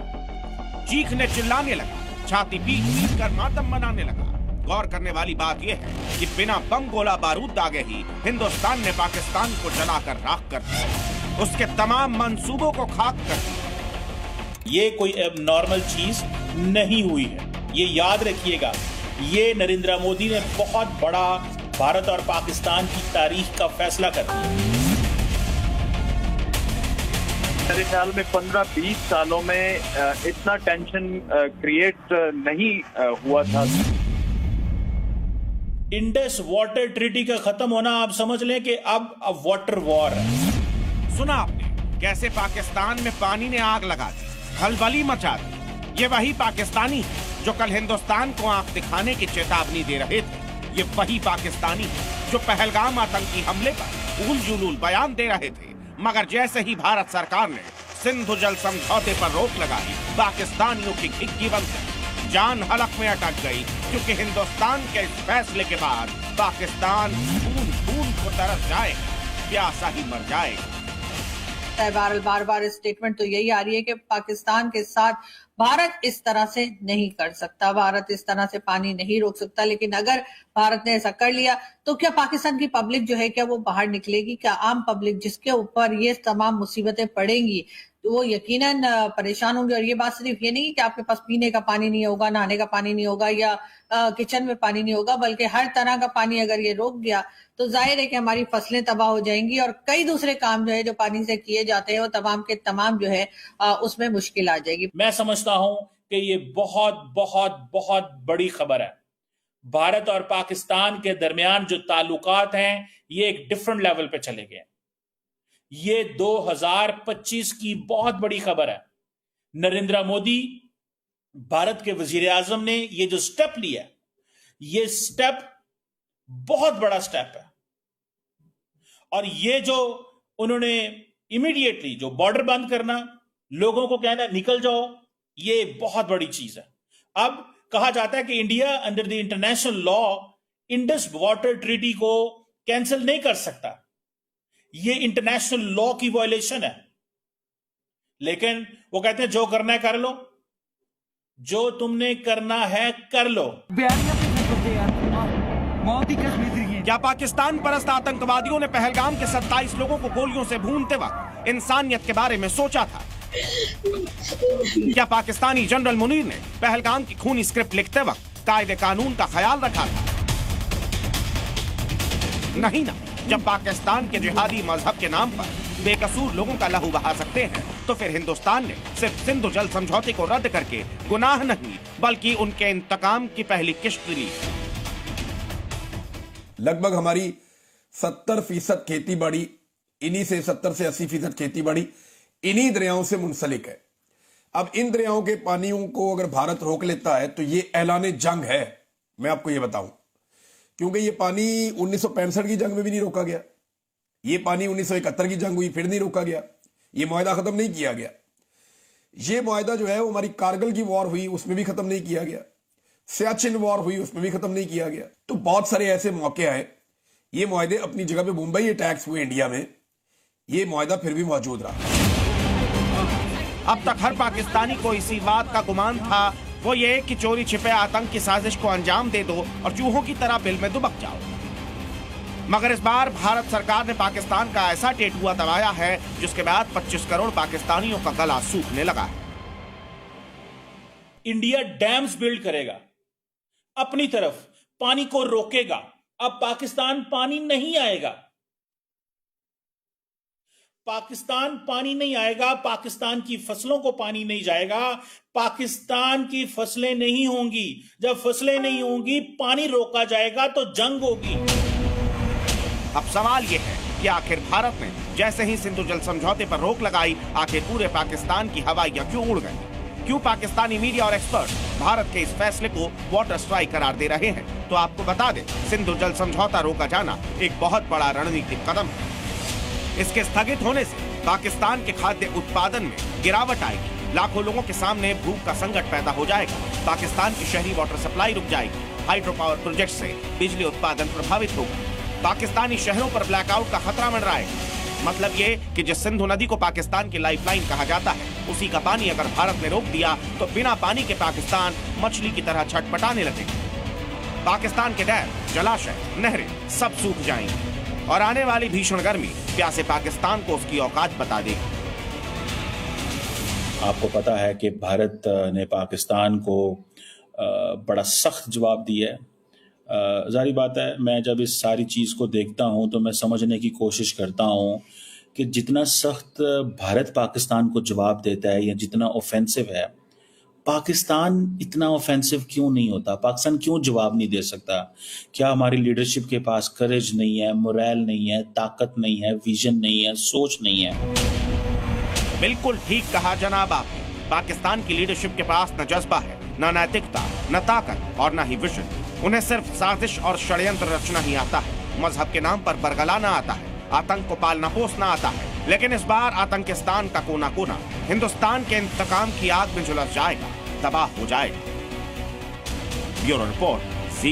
चीखने चिल्लाने लगा, छाती पीट पीट कर मातम मनाने लगा। गौर करने वाली बात यह है कि बिना बम गोला बारूद दागे ही हिंदुस्तान ने पाकिस्तान को जलाकर राख कर दिया, उसके तमाम मंसूबों को खाक कर दिया। ये कोई एबनॉर्मल चीज नहीं हुई है, ये याद रखिएगा। ये नरेंद्र मोदी ने बहुत बड़ा भारत और पाकिस्तान की तारीख का फैसला कर दिया। मेरे ख्याल में 15-20 सालों में इतना टेंशन क्रिएट नहीं हुआ था। इंडस वाटर ट्रीटी का खत्म होना आप समझ लें कि अब वाटर वॉर है। सुना आपने कैसे पाकिस्तान में पानी ने आग लगा दी, खलबली मचा दी। ये वही पाकिस्तानी है जो कल हिंदुस्तान को आंख दिखाने की चेतावनी दे रहे थे। ये वही पाकिस्तानी है जो पहलगाम आतंकी हमले पर उल जुलूल बयान दे रहे थे, मगर जैसे ही भारत सरकार ने सिंधु जल समझौते पर रोक लगाई, पाकिस्तानियों की खिग्गी बंद गई, जान हलक में अटक गई, क्योंकि हिंदुस्तान के इस फैसले के बाद पाकिस्तान खून खून को तरस जाएगा, प्यासा ही मर जाएगा। बार बार स्टेटमेंट तो यही आ रही है कि पाकिस्तान के साथ भारत इस तरह से नहीं कर सकता, भारत इस तरह से पानी नहीं रोक सकता। लेकिन अगर भारत ने ऐसा कर लिया तो क्या पाकिस्तान की पब्लिक जो है क्या वो बाहर निकलेगी? क्या आम पब्लिक जिसके ऊपर ये तमाम मुसीबतें पड़ेंगी तो वो यकीनन परेशान होंगे। और ये बात सिर्फ ये नहीं कि आपके पास पीने का पानी नहीं होगा, नहाने का पानी नहीं होगा या किचन में पानी नहीं होगा, बल्कि हर तरह का पानी अगर ये रोक गया तो जाहिर है कि हमारी फसलें तबाह हो जाएंगी और कई दूसरे काम जो है जो पानी से किए जाते हैं वो तमाम के तमाम जो है उसमें मुश्किल आ जाएगी। मैं समझता हूं कि ये बहुत बहुत बहुत बड़ी खबर है। भारत और पाकिस्तान के दरमियान जो ताल्लुकात हैं ये एक डिफरेंट लेवल पे चले गए। ये 2025 की बहुत बड़ी खबर है। नरेंद्र मोदी भारत के वजीर आजम ने ये जो स्टेप लिया, ये स्टेप बहुत बड़ा स्टेप है। और ये जो उन्होंने इमीडिएटली जो बॉर्डर बंद करना, लोगों को कहना निकल जाओ, ये बहुत बड़ी चीज है। अब कहा जाता है कि India under the international law Indus water treaty को कैंसिल नहीं कर सकता, ये इंटरनेशनल लॉ की वायलेशन है। लेकिन वो कहते हैं जो करना है कर लो, जो तुमने करना है कर लो। क्या पाकिस्तान परस्त आतंकवादियों ने पहलगाम के 27 लोगों को गोलियों से भूनते वक्त इंसानियत के बारे में सोचा था? क्या पाकिस्तानी जनरल मुनीर ने पहलगाम की खूनी स्क्रिप्ट लिखते वक्त कायदे कानून का ख्याल रखा था? नहीं ना। जब पाकिस्तान के जिहादी मजहब के नाम पर बेकसूर लोगों का लहू बहा सकते हैं तो फिर हिंदुस्तान ने सिर्फ सिंधु जल समझौते को रद्द करके गुनाह नहीं बल्कि उनके इंतकाम की पहली किश्त ली। लगभग हमारी 70% खेती बाड़ी, इन्हीं से 70 से 80% खेती बाड़ी इन्हीं दरियाओं से मुंसलिक है। अब इन दरियाओं के पानियों को अगर भारत रोक लेता है तो ये ऐलान जंग है। मैं आपको ये बताऊं, क्योंकि ये पानी 1965 की जंग में भी नहीं रोका गया, ये पानी 1971 की जंग हुई फिर नहीं रोका गया, ये मुआहदा खत्म नहीं किया गया। ये मुआहदा जो है वो हमारी कारगिल की वॉर हुई उसमें भी खत्म नहीं किया गया, सियाचिन वॉर हुई उसमें भी खत्म नहीं किया गया। तो बहुत सारे ऐसे मौके आए, ये मुआहदे अपनी जगह पे मुंबई अटैक्स हुए इंडिया में, ये मुआहदा फिर भी मौजूद रहा। अब तक हर पाकिस्तानी को इसी बात का गुमान था, वो ये कि चोरी छिपे आतंक की साजिश को अंजाम दे दो और चूहों की तरह बिल में दुबक जाओ। मगर इस बार भारत सरकार ने पाकिस्तान का ऐसा टेटुआ दबाया है जिसके बाद 25 करोड़ पाकिस्तानियों का गला सूखने लगा है। इंडिया डैम्स बिल्ड करेगा, अपनी तरफ पानी को रोकेगा। अब पाकिस्तान पानी नहीं आएगा, पाकिस्तान पानी नहीं आएगा, पाकिस्तान की फसलों को पानी नहीं जाएगा, पाकिस्तान की फसलें नहीं होंगी। जब फसलें नहीं होंगी, पानी रोका जाएगा तो जंग होगी। अब सवाल यह है कि आखिर भारत ने जैसे ही सिंधु जल समझौते पर रोक लगाई, आखिर पूरे पाकिस्तान की हवाइयां क्यों उड़ गई? क्यों पाकिस्तानी मीडिया और एक्सपर्ट भारत के इस फैसले को वाटर स्ट्राइक करार दे रहे हैं? तो आपको बता दें, सिंधु जल समझौता रोका जाना एक बहुत बड़ा रणनीतिक कदम है। इसके स्थगित होने से पाकिस्तान के खाद्य उत्पादन में गिरावट आएगी, लाखों लोगों के सामने भूख का संकट पैदा हो जाएगा, पाकिस्तान की शहरी वाटर सप्लाई रुक जाएगी, हाइड्रो पावर प्रोजेक्ट से बिजली उत्पादन प्रभावित होगा, पाकिस्तानी शहरों पर ब्लैकआउट का खतरा मंडराएगा। मतलब ये कि जिस सिंधु नदी को पाकिस्तान की लाइफलाइन कहा जाता है, उसी का पानी अगर भारत ने रोक दिया तो बिना पानी के पाकिस्तान मछली की तरह छटपटाने लगेगा। पाकिस्तान के डैम, जलाशय, नहरें सब सूख जाएंगी और आने वाली भीषण गर्मी प्यासे पाकिस्तान को उसकी औकात बता देगी। आपको पता है कि भारत ने पाकिस्तान को बड़ा सख्त जवाब दिया है। जारी बात है, मैं जब इस सारी चीज़ को देखता हूं तो मैं समझने की कोशिश करता हूं कि जितना सख्त भारत पाकिस्तान को जवाब देता है या जितना ऑफेंसिव है, पाकिस्तान इतना ऑफेंसिव क्यों नहीं होता? पाकिस्तान क्यों जवाब नहीं दे सकता? क्या हमारी लीडरशिप के पास करेज नहीं है, मोरल नहीं है, ताकत नहीं है, विजन नहीं है, सोच नहीं है? बिल्कुल ठीक कहा जनाब आपने। पाकिस्तान की लीडरशिप के पास न जज्बा है, न नैतिकता, न ताकत और न ही विजन। उन्हें सिर्फ साजिश और षड्यंत्र रचना ही आता है, मजहब के नाम पर बरगलाना आता है, आतंक को पालना पोसना आता है। लेकिन इस बार आतंकिस्तान का कोना कोना हिंदुस्तान के इंतकाम की आग में झुलस जाएगा, तबाह हो जाएगा। Bureau report.